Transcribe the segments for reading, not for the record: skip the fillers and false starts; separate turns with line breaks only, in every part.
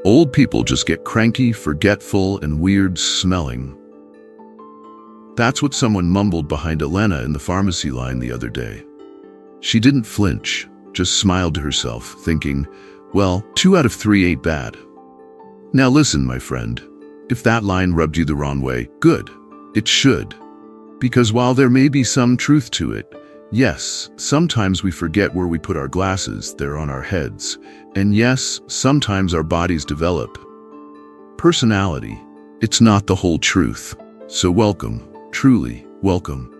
Old people just get cranky, forgetful, and weird smelling. That's what someone mumbled behind Elena in the pharmacy line the other day. She didn't flinch, just smiled to herself, thinking, well, 2 out of 3 ain't bad. Now listen, my friend, if that line rubbed you the wrong way, good, it should. Because while there may be some truth to it, yes, sometimes we forget where we put our glasses, they're on our heads. And yes, sometimes our bodies develop personality. It's not the whole truth. So welcome, truly welcome.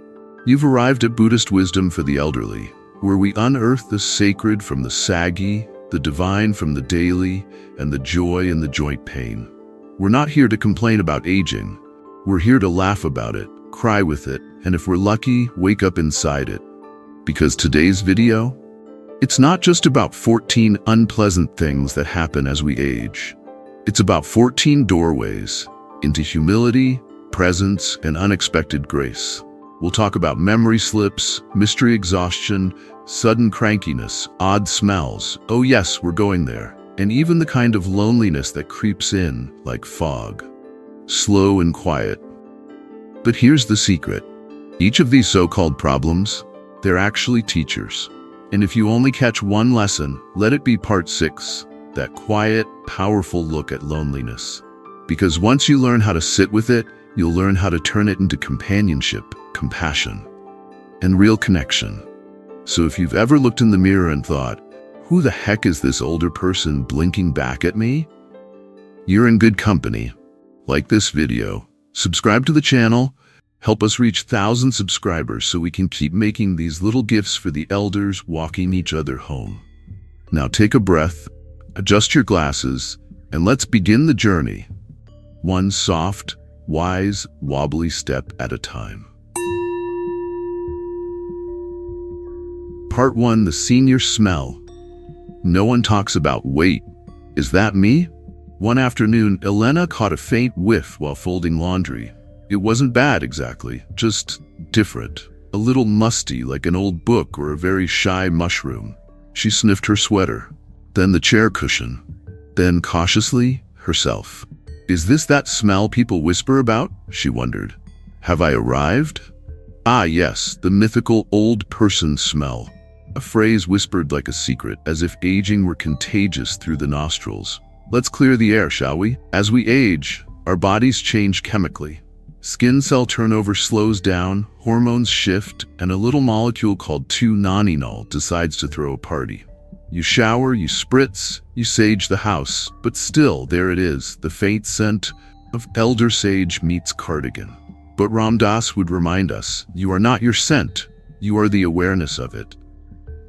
You've arrived at Buddhist wisdom for the elderly, where we unearth the sacred from the saggy, the divine from the daily, and the joy in the joint pain. We're not here to complain about aging. We're here to laugh about it, cry with it, and if we're lucky, wake up inside it. Because today's video, it's not just about 14 unpleasant things that happen as we age. It's about 14 doorways into humility, presence, and unexpected grace. We'll talk about memory slips, mystery exhaustion, sudden crankiness, odd smells. Oh yes, we're going there. And even the kind of loneliness that creeps in like fog. Slow and quiet. But here's the secret. Each of these so-called problems, they're actually teachers. And if you only catch one lesson, let it be part 6, that quiet, powerful look at loneliness. Because once you learn how to sit with it, you'll learn how to turn it into companionship, compassion, and real connection. So if you've ever looked in the mirror and thought, who the heck is this older person blinking back at me? You're in good company. Like this video, subscribe to the channel, help us reach 1,000 subscribers so we can keep making these little gifts for the elders walking each other home. Now take a breath, adjust your glasses, and let's begin the journey. One soft, wise, wobbly step at a time. Part 1, the senior smell. No one talks about, wait, is that me? One afternoon, Elena caught a faint whiff while folding laundry. It wasn't bad exactly, just different. A little musty like an old book or a very shy mushroom. She sniffed her sweater, then the chair cushion, then cautiously, herself. Is this that smell people whisper about? She wondered. Have I arrived? Ah yes, the mythical old person smell. A phrase whispered like a secret, as if aging were contagious through the nostrils. Let's clear the air, shall we? As we age, our bodies change chemically. Skin cell turnover slows down, hormones shift, and a little molecule called 2-noninol decides to throw a party. You shower, you spritz, you sage the house, but still, there it is, the faint scent of elder sage meets cardigan. But Ram Dass would remind us, you are not your scent, you are the awareness of it.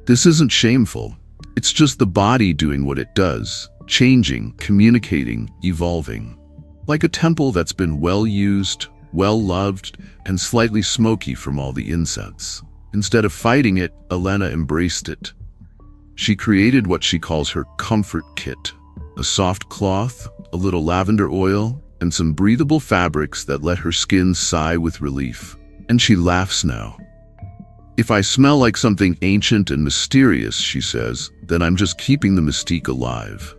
This isn't shameful. It's just the body doing what it does, changing, communicating, evolving. Like a temple that's been well used, well loved, and slightly smoky from all the incense. Instead of fighting it, Elena embraced it. She created what she calls her comfort kit. A soft cloth, a little lavender oil, and some breathable fabrics that let her skin sigh with relief. And she laughs now. If I smell like something ancient and mysterious, she says, then I'm just keeping the mystique alive.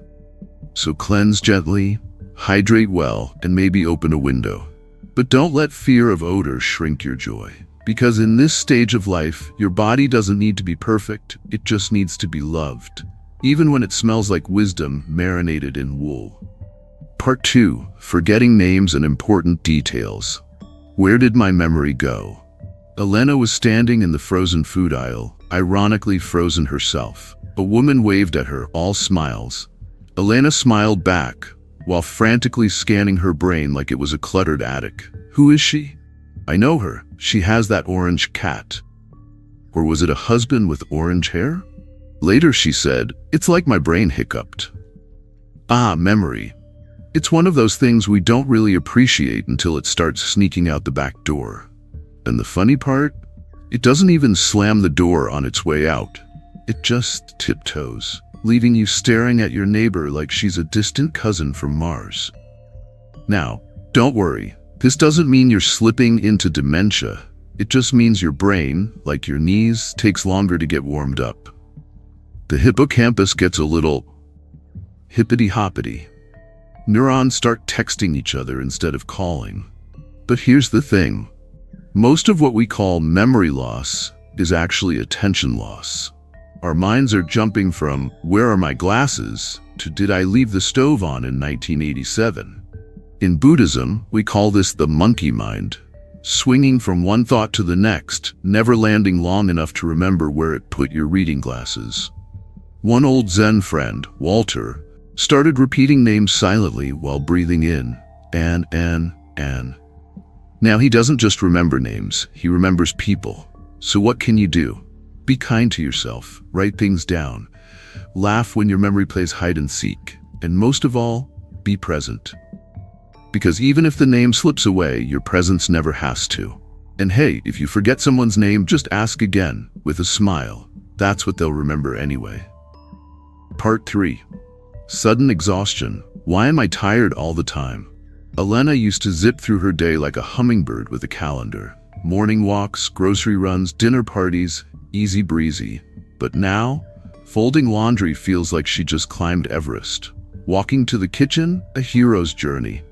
So cleanse gently, hydrate well, and maybe open a window. But don't let fear of odor shrink your joy. Because in this stage of life, your body doesn't need to be perfect, it just needs to be loved. Even when it smells like wisdom marinated in wool. Part 2, forgetting names and important details. Where did my memory go? Elena was standing in the frozen food aisle, ironically frozen herself. A woman waved at her, all smiles. Elena smiled back, while frantically scanning her brain like it was a cluttered attic. Who is she? I know her. She has that orange cat. Or was it a husband with orange hair? Later she said, it's like my brain hiccuped. Ah, memory. It's one of those things we don't really appreciate until it starts sneaking out the back door. And the funny part? It doesn't even slam the door on its way out. It just tiptoes, leaving you staring at your neighbor like she's a distant cousin from Mars. Now, don't worry. This doesn't mean you're slipping into dementia. It just means your brain, like your knees, takes longer to get warmed up. The hippocampus gets a little hippity-hoppity. Neurons start texting each other instead of calling. But here's the thing. Most of what we call memory loss is actually attention loss. Our minds are jumping from, "Where are my glasses?" to "Did I leave the stove on in 1987? In Buddhism, we call this the monkey mind, swinging from one thought to the next, never landing long enough to remember where it put your reading glasses. One old Zen friend, Walter, started repeating names silently while breathing in, Ann. Now he doesn't just remember names, he remembers people. So what can you do? Be kind to yourself, write things down, laugh when your memory plays hide and seek, and most of all, be present. Because even if the name slips away, your presence never has to. And hey, if you forget someone's name, just ask again, with a smile. That's what they'll remember anyway. Part 3. Sudden exhaustion. Why am I tired all the time? Elena used to zip through her day like a hummingbird with a calendar. Morning walks, grocery runs, dinner parties, easy breezy. But now, folding laundry feels like she just climbed Everest. Walking to the kitchen, a hero's journey.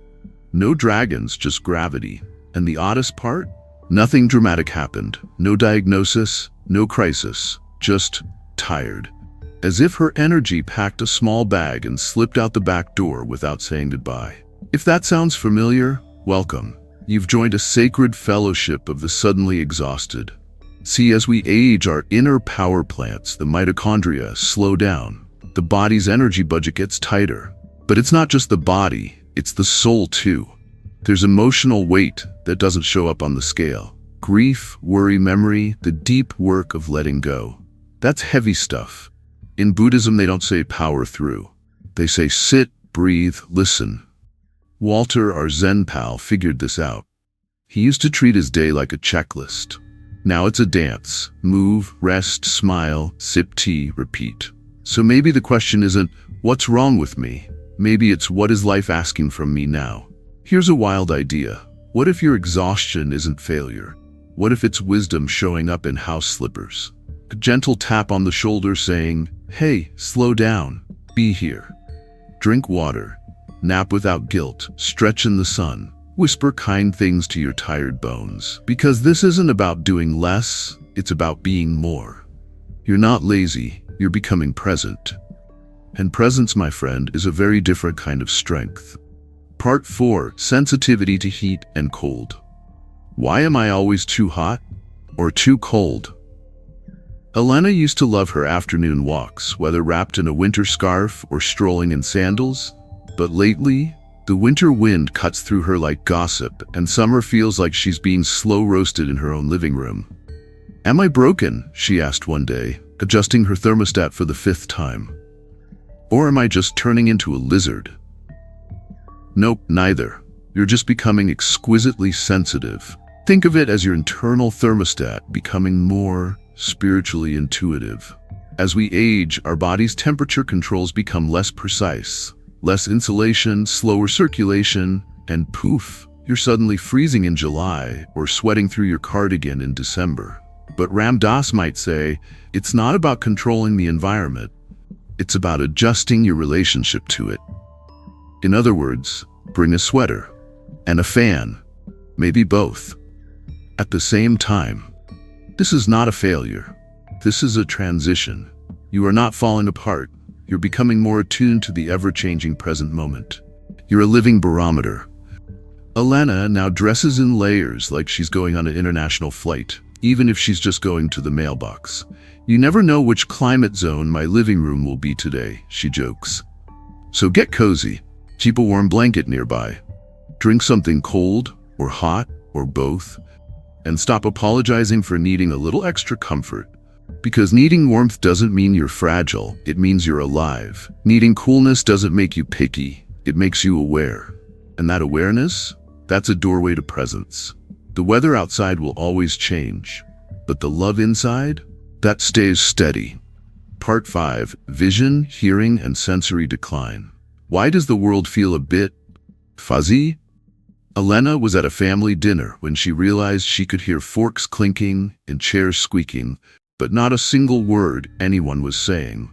No dragons, just gravity. And the oddest part? Nothing dramatic happened. No diagnosis, no crisis. Just tired. As if her energy packed a small bag and slipped out the back door without saying goodbye. If that sounds familiar, welcome. You've joined a sacred fellowship of the suddenly exhausted. See, as we age, our inner power plants, the mitochondria, slow down. The body's energy budget gets tighter. But it's not just the body, it's the soul too. There's emotional weight that doesn't show up on the scale. Grief, worry, memory, the deep work of letting go. That's heavy stuff. In Buddhism, they don't say power through. They say sit, breathe, listen. Walter, our Zen pal, figured this out. He used to treat his day like a checklist. Now it's a dance. Move, rest, smile, sip tea, repeat. So maybe the question isn't, what's wrong with me? Maybe it's, what is life asking from me now? Here's a wild idea. What if your exhaustion isn't failure? What if it's wisdom showing up in house slippers? A gentle tap on the shoulder saying, hey, slow down, be here. Drink water, nap without guilt, stretch in the sun, whisper kind things to your tired bones. Because this isn't about doing less, it's about being more. You're not lazy, you're becoming present. And presence, my friend, is a very different kind of strength. Part 4. Sensitivity to heat and cold. Why am I always too hot or too cold? Elena used to love her afternoon walks, whether wrapped in a winter scarf or strolling in sandals. But lately, the winter wind cuts through her like gossip, and summer feels like she's being slow roasted in her own living room. Am I broken? She asked one day, adjusting her thermostat for the 5th time. Or am I just turning into a lizard? Nope, neither. You're just becoming exquisitely sensitive. Think of it as your internal thermostat becoming more spiritually intuitive. As we age, our body's temperature controls become less precise. Less insulation, slower circulation, and poof, you're suddenly freezing in July or sweating through your cardigan in December. But Ram Dass might say, it's not about controlling the environment. It's about adjusting your relationship to it. In other words, bring a sweater and a fan, maybe both, at the same time. This is not a failure. This is a transition. You are not falling apart. You're becoming more attuned to the ever-changing present moment. You're a living barometer. Elena now dresses in layers like she's going on an international flight, even if she's just going to the mailbox. You never know which climate zone my living room will be today, she jokes. So get cozy. Keep a warm blanket nearby. Drink something cold or hot or both. And stop apologizing for needing a little extra comfort. Because needing warmth doesn't mean you're fragile, it means you're alive. Needing coolness doesn't make you picky, it makes you aware. And that awareness, that's a doorway to presence. The weather outside will always change, but the love inside, that stays steady. Part 5. Vision, hearing, and sensory decline. Why does the world feel a bit fuzzy? Elena was at a family dinner when she realized she could hear forks clinking and chairs squeaking, but not a single word anyone was saying.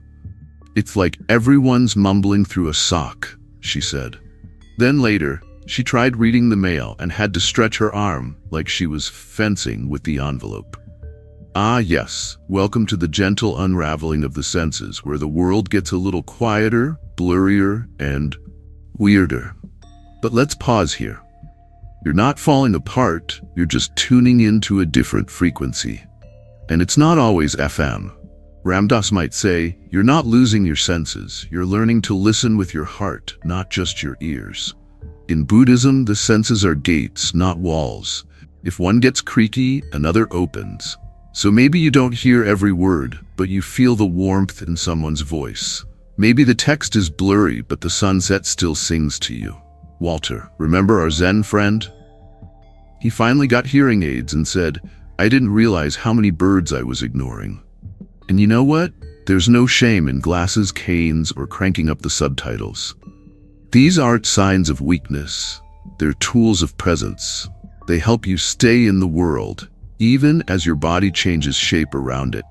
It's like everyone's mumbling through a sock, she said. Then later, she tried reading the mail and had to stretch her arm like she was fencing with the envelope. Ah yes, welcome to the gentle unraveling of the senses, where the world gets a little quieter, blurrier, and weirder. But let's pause here. You're not falling apart, you're just tuning into a different frequency. And it's not always FM. Ram Dass might say, you're not losing your senses, you're learning to listen with your heart, not just your ears. In Buddhism, the senses are gates, not walls. If one gets creaky, another opens. So maybe you don't hear every word, but you feel the warmth in someone's voice. Maybe the text is blurry, but the sunset still sings to you. Walter, remember our Zen friend? He finally got hearing aids and said, I didn't realize how many birds I was ignoring. And you know what? There's no shame in glasses, canes, or cranking up the subtitles. These aren't signs of weakness. They're tools of presence. They help you stay in the world, even as your body changes shape around it.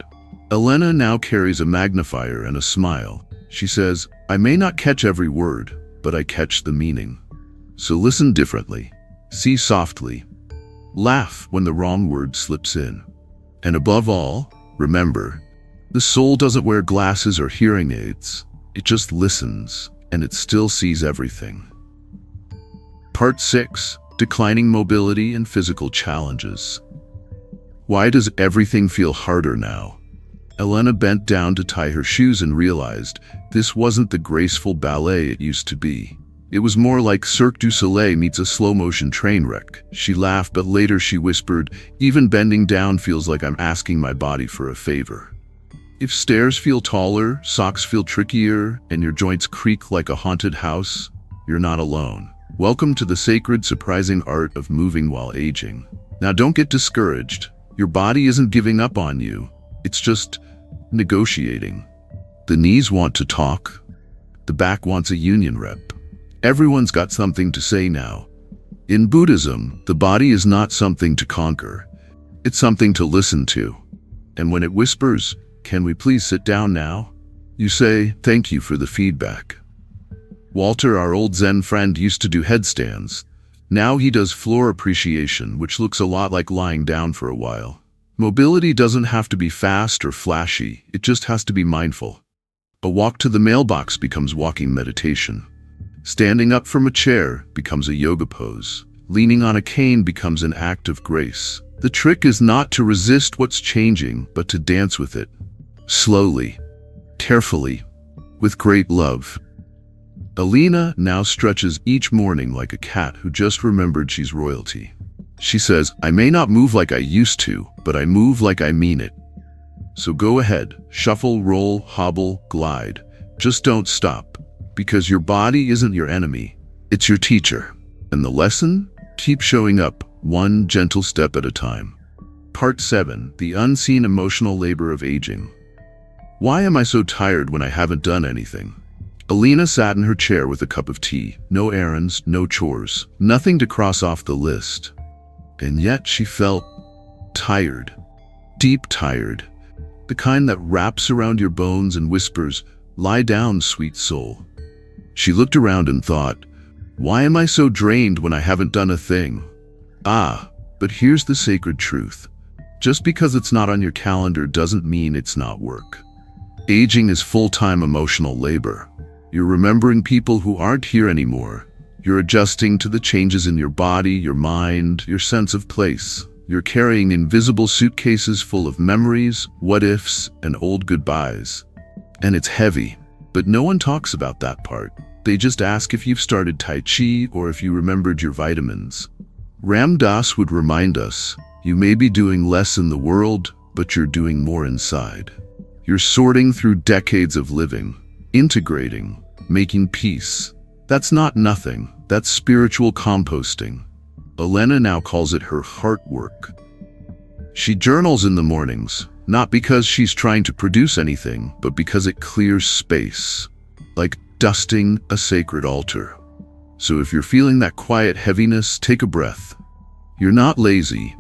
Elena now carries a magnifier and a smile. She says, I may not catch every word, but I catch the meaning. So listen differently. See softly. Laugh when the wrong word slips in. And above all, remember, the soul doesn't wear glasses or hearing aids. It just listens, and it still sees everything. Part 6. Declining mobility and physical challenges. Why does everything feel harder now? Elena bent down to tie her shoes and realized this wasn't the graceful ballet it used to be. It was more like Cirque du Soleil meets a slow-motion train wreck. She laughed, but later she whispered, even bending down feels like I'm asking my body for a favor. If stairs feel taller, socks feel trickier, and your joints creak like a haunted house, you're not alone. Welcome to the sacred, surprising art of moving while aging. Now don't get discouraged. Your body isn't giving up on you. It's just negotiating. The knees want to talk. The back wants a union rep. Everyone's got something to say now. In Buddhism, the body is not something to conquer. It's something to listen to. And when it whispers, can we please sit down now? You say, thank you for the feedback. Walter, our old Zen friend, used to do headstands. Now he does floor appreciation, which looks a lot like lying down for a while. Mobility doesn't have to be fast or flashy, it just has to be mindful. A walk to the mailbox becomes walking meditation. Standing up from a chair becomes a yoga pose. Leaning on a cane becomes an act of grace. The trick is not to resist what's changing, but to dance with it. Slowly, carefully, with great love. Alina now stretches each morning like a cat who just remembered she's royalty. She says, I may not move like I used to, but I move like I mean it. So go ahead, shuffle, roll, hobble, glide. Just don't stop, because your body isn't your enemy, it's your teacher. And the lesson? Keep showing up, one gentle step at a time. Part 7. The unseen emotional labor of aging. Why am I so tired when I haven't done anything? Alina sat in her chair with a cup of tea. No errands, no chores, nothing to cross off the list. And yet she felt tired. Deep tired. The kind that wraps around your bones and whispers, lie down, sweet soul. She looked around and thought, why am I so drained when I haven't done a thing? Ah, but here's the sacred truth. Just because it's not on your calendar doesn't mean it's not work. Aging is full-time emotional labor. You're remembering people who aren't here anymore. You're adjusting to the changes in your body, your mind, your sense of place. You're carrying invisible suitcases full of memories, what-ifs, and old goodbyes. And it's heavy, but no one talks about that part. They just ask if you've started Tai Chi or if you remembered your vitamins. Ram Dass would remind us, you may be doing less in the world, but you're doing more inside. You're sorting through decades of living, integrating, making peace. That's not nothing, that's spiritual composting. Elena now calls it her heart work. She journals in the mornings, not because she's trying to produce anything, but because it clears space, like dusting a sacred altar. So if you're feeling that quiet heaviness, take a breath. You're not lazy.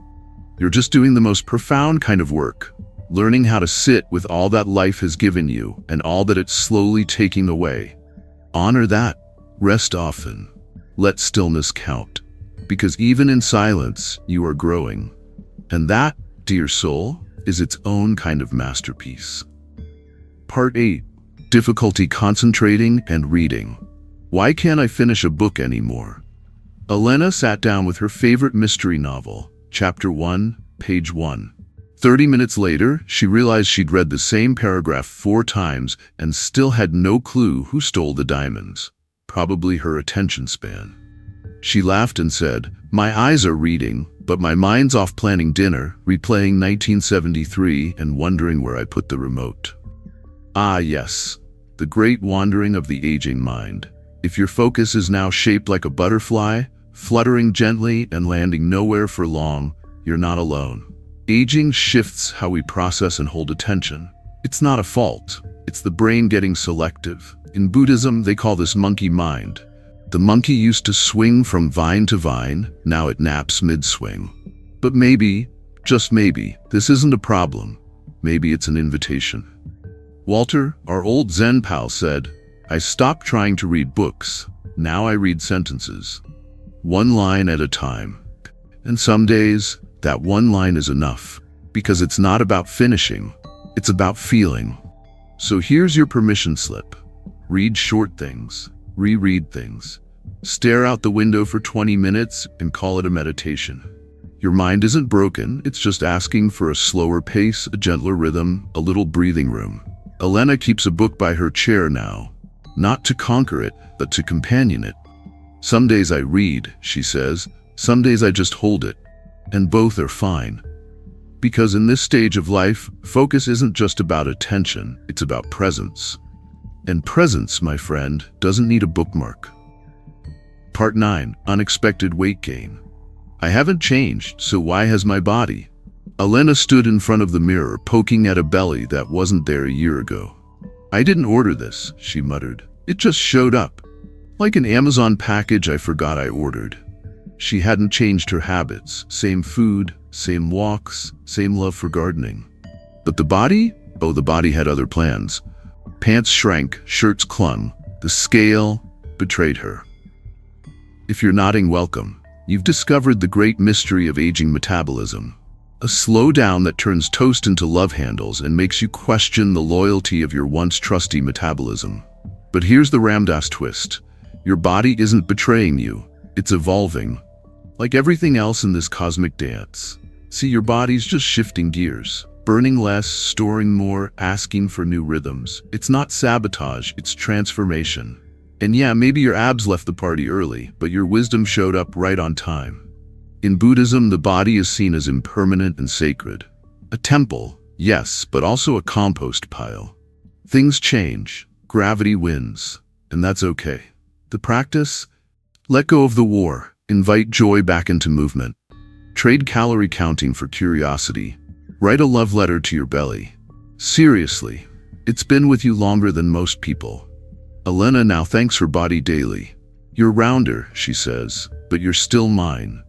You're just doing the most profound kind of work, learning how to sit with all that life has given you and all that it's slowly taking away. Honor that. Rest often. Let stillness count. Because even in silence, you are growing. And that, dear soul, is its own kind of masterpiece. Part 8. Difficulty concentrating and reading. Why can't I finish a book anymore? Elena sat down with her favorite mystery novel, Chapter 1, Page 1. 30 minutes later, she realized she'd read the same paragraph 4 times and still had no clue who stole the diamonds. Probably her attention span. She laughed and said, "My eyes are reading, but my mind's off planning dinner, replaying 1973 and wondering where I put the remote." Ah yes, the great wandering of the aging mind. If your focus is now shaped like a butterfly, fluttering gently and landing nowhere for long, you're not alone. Aging shifts how we process and hold attention. It's not a fault, it's the brain getting selective. In Buddhism, they call this monkey mind. The monkey used to swing from vine to vine, now it naps mid-swing. But maybe, just maybe, this isn't a problem. Maybe it's an invitation. Walter, our old Zen pal, said, "I stopped trying to read books. Now I read sentences. One line at a time. And some days, that one line is enough. Because it's not about finishing, it's about feeling." So here's your permission slip. Read short things. Reread things. Stare out the window for 20 minutes and call it a meditation. Your mind isn't broken, it's just asking for a slower pace, a gentler rhythm, a little breathing room. Elena keeps a book by her chair now, not to conquer it, but to companion it. "Some days I read," she says, "some days I just hold it, and both are fine." Because in this stage of life, focus isn't just about attention, it's about presence. And presence, my friend, doesn't need a bookmark. Part 9. Unexpected weight gain. I haven't changed, so why has my body? Elena stood in front of the mirror, poking at a belly that wasn't there a year ago. "I didn't order this," she muttered. "It just showed up. Like an Amazon package I forgot I ordered." She hadn't changed her habits. Same food, same walks, same love for gardening. But the body? Oh, the body had other plans. Pants shrank, shirts clung. The scale betrayed her. If you're nodding, welcome. You've discovered the great mystery of aging metabolism. A slowdown that turns toast into love handles and makes you question the loyalty of your once trusty metabolism. But here's the Ramdas twist. Your body isn't betraying you. It's evolving. Like everything else in this cosmic dance. See, your body's just shifting gears. Burning less, storing more, asking for new rhythms. It's not sabotage, it's transformation. And yeah, maybe your abs left the party early, but your wisdom showed up right on time. In Buddhism, the body is seen as impermanent and sacred. A temple, yes, but also a compost pile. Things change, gravity wins, and that's okay. The practice? Let go of the war, invite joy back into movement. Trade calorie counting for curiosity. Write a love letter to your belly. Seriously, it's been with you longer than most people. Elena now thanks her body daily. "You're rounder," she says, "but you're still mine."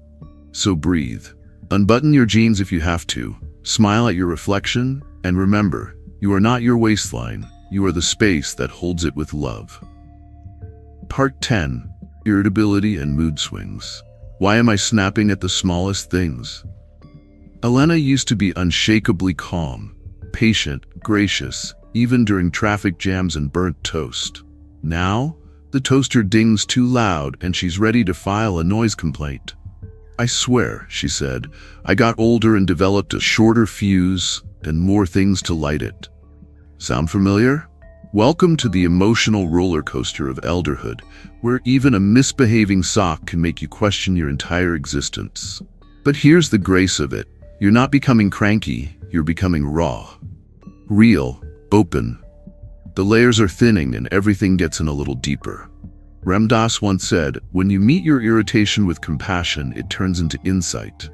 So breathe. Unbutton your jeans if you have to. Smile at your reflection, and remember, you are not your waistline. You are the space that holds it with love. Part 10. Irritability and mood swings. Why am I snapping at the smallest things? Elena used to be unshakably calm, patient, gracious, even during traffic jams and burnt toast. Now, the toaster dings too loud and she's ready to file a noise complaint. "I swear," she said, "I got older and developed a shorter fuse and more things to light it." Sound familiar? Welcome to the emotional roller coaster of elderhood, where even a misbehaving sock can make you question your entire existence. But here's the grace of it. You're not becoming cranky, you're becoming raw. Real, open. The layers are thinning and everything gets in a little deeper. Ram Dass once said, "When you meet your irritation with compassion, it turns into insight.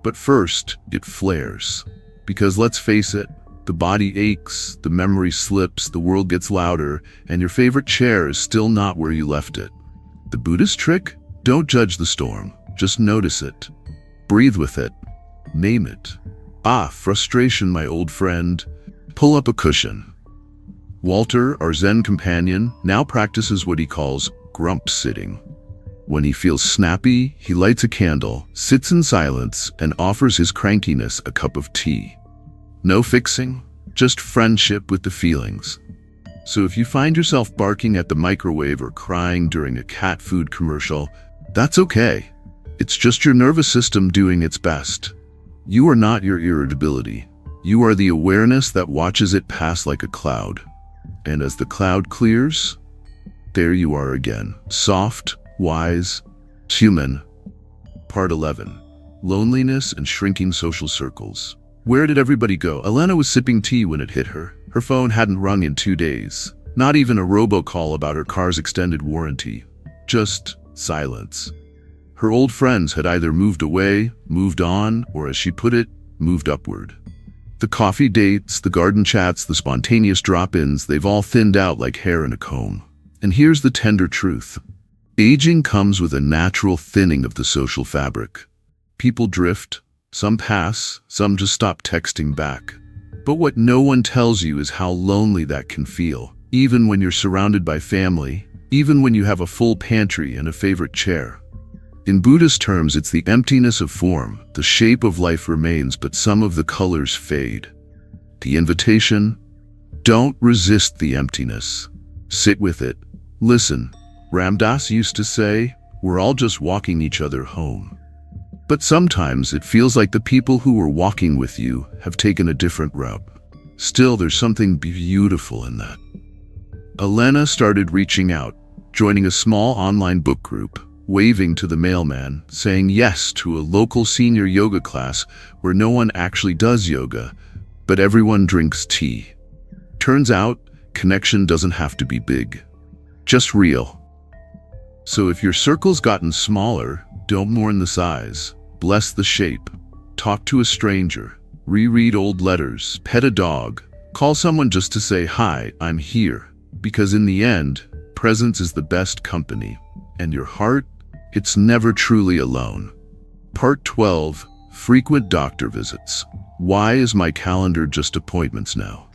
But first, it flares. Because let's face it, the body aches, the memory slips, the world gets louder, and your favorite chair is still not where you left it." The Buddhist trick? Don't judge the storm, just notice it. Breathe with it. Name it. Ah, frustration, my old friend. Pull up a cushion. Walter, our Zen companion, now practices what he calls grump sitting. When he feels snappy, he lights a candle, sits in silence, and offers his crankiness a cup of tea. No fixing, just friendship with the feelings. So if you find yourself barking at the microwave or crying during a cat food commercial, that's okay. It's just your nervous system doing its best. You are not your irritability. You are the awareness that watches it pass like a cloud. And as the cloud clears, there you are again, soft, wise, human. Part 11. Loneliness and shrinking social circles. Where did everybody go? Elena was sipping tea when it hit her. Her phone hadn't rung in 2 days. Not even a robocall about her car's extended warranty. Just silence. Her old friends had either moved away, moved on, or as she put it, moved upward. The coffee dates, the garden chats, the spontaneous drop-ins, they've all thinned out like hair in a comb. And here's the tender truth. Aging comes with a natural thinning of the social fabric. People drift, some pass, some just stop texting back. But what no one tells you is how lonely that can feel, even when you're surrounded by family, even when you have a full pantry and a favorite chair. In Buddhist terms, it's the emptiness of form. The shape of life remains, but some of the colors fade. The invitation? Don't resist the emptiness. Sit with it. Listen. Ram Dass used to say, we're all just walking each other home. But sometimes it feels like the people who were walking with you have taken a different route. Still, there's something beautiful in that. Elena started reaching out, joining a small online book group, waving to the mailman, saying yes to a local senior yoga class where no one actually does yoga, but everyone drinks tea. Turns out, connection doesn't have to be big, just real. So if your circle's gotten smaller, don't mourn the size. Bless the shape. Talk to a stranger. Reread old letters. Pet a dog. Call someone just to say, hi, I'm here. Because in the end, presence is the best company. And your heart, it's never truly alone. Part 12. Frequent doctor visits. Why is my calendar just appointments now?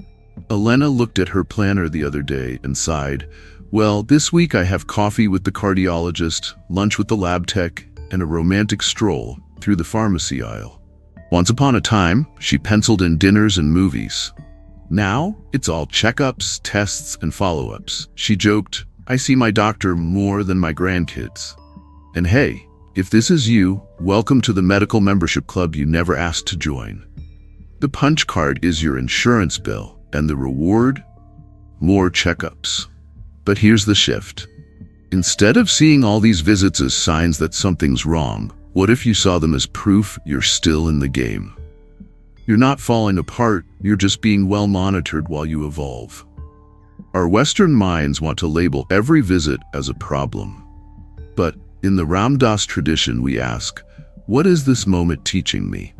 Elena looked at her planner the other day and sighed. Well, this week I have coffee with the cardiologist, lunch with the lab tech, and a romantic stroll through the pharmacy aisle. Once upon a time, she penciled in dinners and movies. Now, it's all checkups, tests, and follow-ups. She joked, I see my doctor more than my grandkids. And hey, if this is you, welcome to the medical membership club you never asked to join. The punch card is your insurance bill, and the reward? More checkups. But here's the shift. Instead of seeing all these visits as signs that something's wrong, what if you saw them as proof you're still in the game? You're not falling apart, you're just being well monitored while you evolve. Our Western minds want to label every visit as a problem. But in the Ram Dass tradition, we ask, what is this moment teaching me?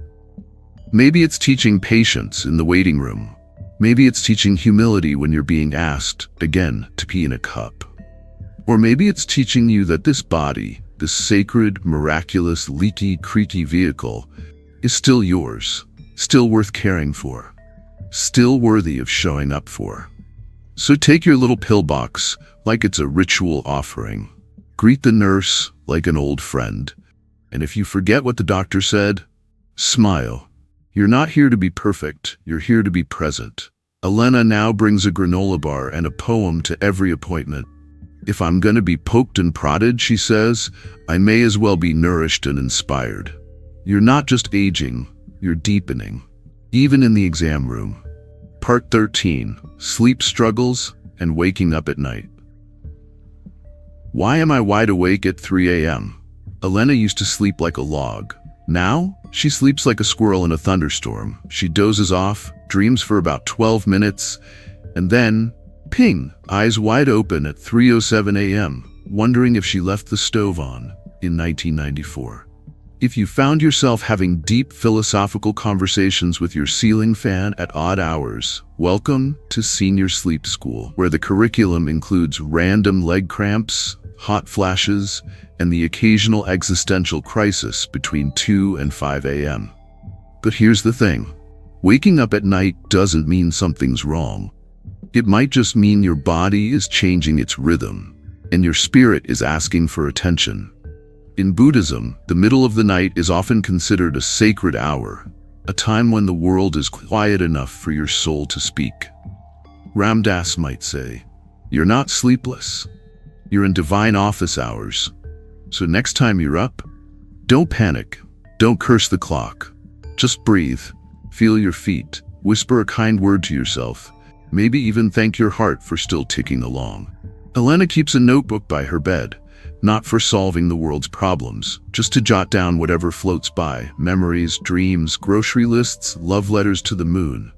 Maybe it's teaching patience in the waiting room. Maybe it's teaching humility when you're being asked, again, to pee in a cup. Or maybe it's teaching you that this body, this sacred, miraculous, leaky, creaky vehicle, is still yours, still worth caring for, still worthy of showing up for. So take your little pill box like it's a ritual offering. Greet the nurse like an old friend. And if you forget what the doctor said, smile. You're not here to be perfect, you're here to be present. Elena now brings a granola bar and a poem to every appointment. If I'm gonna be poked and prodded, she says, I may as well be nourished and inspired. You're not just aging, you're deepening. Even in the exam room. Part 13. Sleep struggles and waking up at night. Why am I wide awake at 3 a.m.? Elena used to sleep like a log. Now, she sleeps like a squirrel in a thunderstorm. She dozes off, dreams for about 12 minutes, and then, ping, eyes wide open at 3:07 a.m., wondering if she left the stove on in 1994. If you found yourself having deep philosophical conversations with your ceiling fan at odd hours, welcome to Senior Sleep School, where the curriculum includes random leg cramps, hot flashes, and the occasional existential crisis between 2 and 5 a.m. But here's the thing. Waking up at night doesn't mean something's wrong. It might just mean your body is changing its rhythm, and your spirit is asking for attention. In Buddhism, the middle of the night is often considered a sacred hour, a time when the world is quiet enough for your soul to speak. Ram Dass might say, "You're not sleepless. You're in divine office hours. So next time you're up, don't panic. Don't curse the clock. Just breathe. Feel your feet. Whisper a kind word to yourself. Maybe even thank your heart for still ticking along." Elena keeps a notebook by her bed, not for solving the world's problems, just to jot down whatever floats by: memories, dreams, grocery lists, love letters to the moon.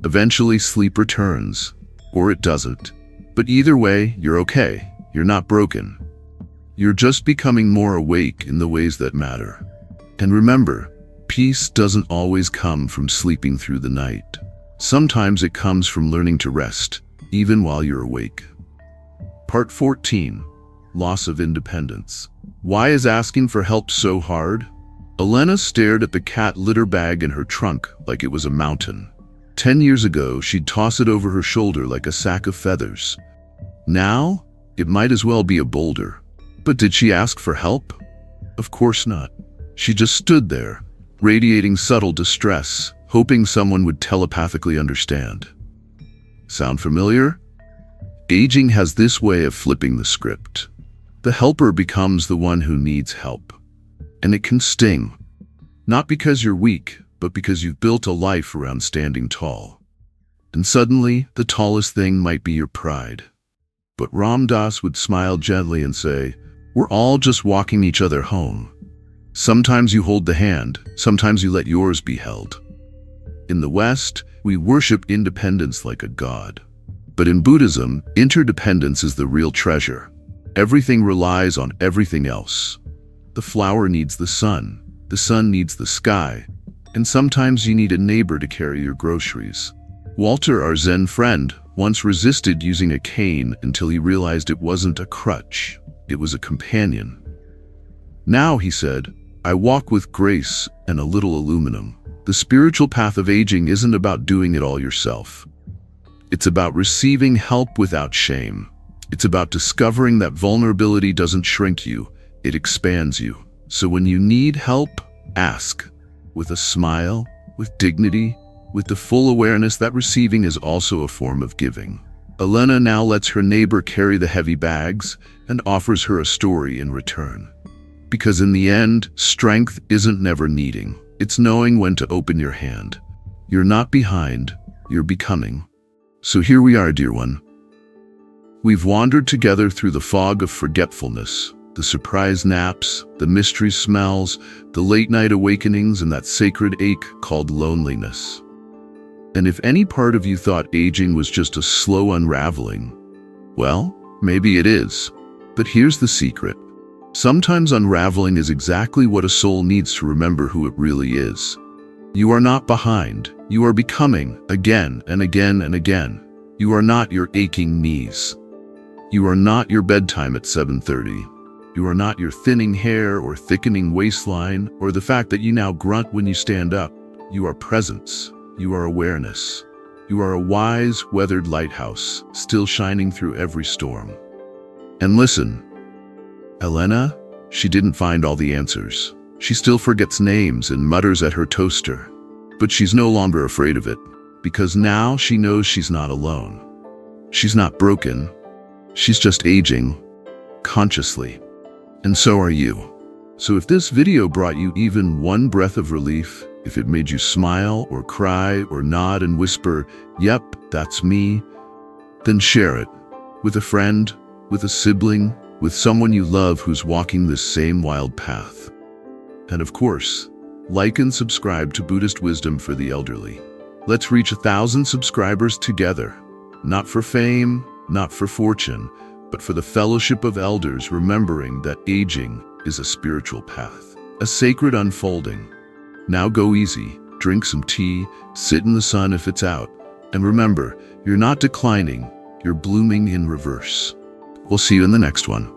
Eventually sleep returns, or it doesn't. But either way, you're okay. You're not broken. You're just becoming more awake in the ways that matter. And remember, peace doesn't always come from sleeping through the night. Sometimes it comes from learning to rest, even while you're awake. Part 14. Loss of independence. Why is asking for help so hard? Elena stared at the cat litter bag in her trunk like it was a mountain. 10 years ago, she'd toss it over her shoulder like a sack of feathers. Now, it might as well be a boulder. But did she ask for help? Of course not. She just stood there, radiating subtle distress, hoping someone would telepathically understand. Sound familiar? Aging has this way of flipping the script. The helper becomes the one who needs help. And it can sting. Not because you're weak, but because you've built a life around standing tall. And suddenly, the tallest thing might be your pride. But Ram Dass would smile gently and say, "We're all just walking each other home. Sometimes you hold the hand, sometimes you let yours be held." In the West, we worship independence like a god. But in Buddhism, interdependence is the real treasure. Everything relies on everything else. The flower needs the sun needs the sky, and sometimes you need a neighbor to carry your groceries. Walter, our Zen friend, once resisted using a cane until he realized it wasn't a crutch, it was a companion. Now, he said, I walk with grace and a little aluminum. The spiritual path of aging isn't about doing it all yourself. It's about receiving help without shame. It's about discovering that vulnerability doesn't shrink you, it expands you. So when you need help, ask. With a smile, with dignity, with the full awareness that receiving is also a form of giving. Elena now lets her neighbor carry the heavy bags and offers her a story in return. Because in the end, strength isn't never needing. It's knowing when to open your hand. You're not behind, you're becoming. So here we are, dear one. We've wandered together through the fog of forgetfulness, the surprise naps, the mystery smells, the late-night awakenings, and that sacred ache called loneliness. And if any part of you thought aging was just a slow unraveling, well, maybe it is. But here's the secret. Sometimes unraveling is exactly what a soul needs to remember who it really is. You are not behind. You are becoming again and again and again. You are not your aching knees. You are not your bedtime at 7:30. You are not your thinning hair or thickening waistline or the fact that you now grunt when you stand up. You are presence. You are awareness. You are a wise, weathered lighthouse, still shining through every storm. And listen, Elena, she didn't find all the answers. She still forgets names and mutters at her toaster. But she's no longer afraid of it, because now she knows she's not alone. She's not broken. She's just aging, consciously. And so are you. So if this video brought you even one breath of relief, if it made you smile or cry or nod and whisper, "Yep, that's me," then share it with a friend, with a sibling, with someone you love who's walking this same wild path. And of course, like and subscribe to Buddhist Wisdom for the Elderly. Let's reach 1,000 subscribers together, not for fame, not for fortune, but for the fellowship of elders remembering that aging is a spiritual path, a sacred unfolding. Now go easy, drink some tea, sit in the sun if it's out, and remember, you're not declining, you're blooming in reverse. We'll see you in the next one.